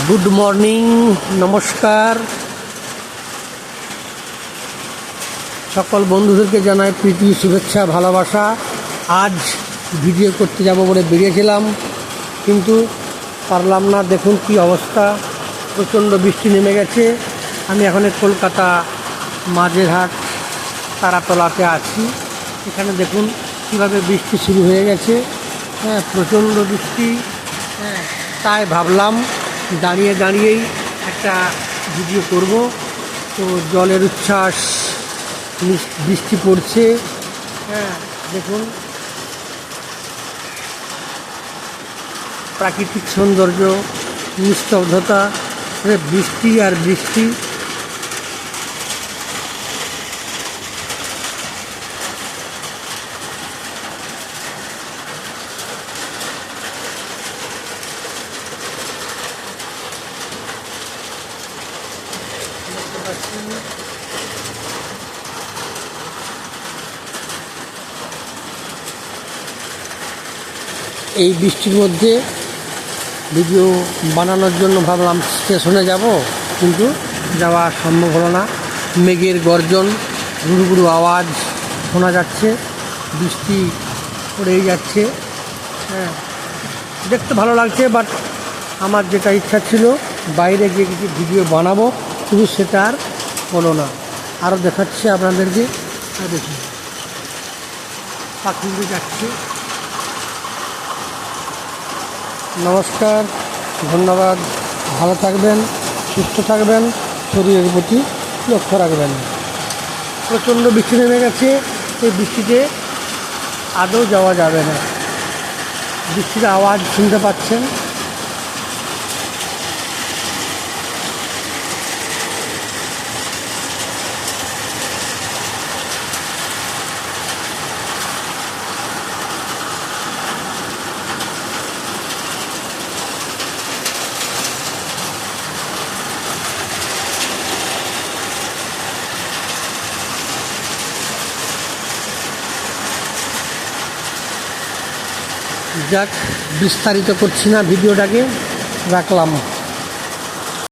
Good morning, নমস্কার। সকল বন্ধুদেরকে জানাই প্রীতি, শুভেচ্ছা, ভালোবাসা। আজ ভিডিও করতে যাব বলে বেরিয়েছিলাম, কিন্তু পারলাম না। দেখুন কি অবস্থা, প্রচণ্ড বৃষ্টি নেমে গেছে। আমি এখন কলকাতা মাঝেরহাট তারাতলাতে আছি। এখানে দেখুন কীভাবে বৃষ্টি শুরু হয়ে গেছে। প্রচণ্ড বৃষ্টি। তাই ভাবলাম দাঁড়িয়ে দাঁড়িয়েই একটা ভিডিও করব। তো জলের উচ্ছ্বাস, বৃষ্টি পড়ছে। দেখুন প্রাকৃতিক সৌন্দর্য, নিস্তব্ধতা, বৃষ্টি আর বৃষ্টি। এই বৃষ্টির মধ্যে ভিডিও বানানোর জন্য ভাবলাম স্টেশনে যাব, কিন্তু যাওয়া সম্ভব হলো না। মেঘের গর্জন, গুরু গুরু আওয়াজ শোনা যাচ্ছে, বৃষ্টি পড়েই যাচ্ছে। দেখতে ভালো লাগছে, বাট আমার যেটা ইচ্ছা ছিল বাইরে গিয়ে কিছু ভিডিও বানাবো, কিন্তু সেটা আর হলো না। আরও দেখাচ্ছে আপনাদেরকে। দেখুন পাখিগুলো যাচ্ছে। নমস্কার, ধন্যবাদ। ভালো থাকবেন, সুস্থ থাকবেন, শরীরের প্রতি লক্ষ্য রাখবেন। প্রচণ্ড বৃষ্টি নেমে গেছে। এই বৃষ্টিতে আদৌ যাওয়া যাবে না। বৃষ্টির আওয়াজ শুনতে পাচ্ছেন। যাক, বিস্তারিত করছি না, ভিডিওটাকে রাখলাম।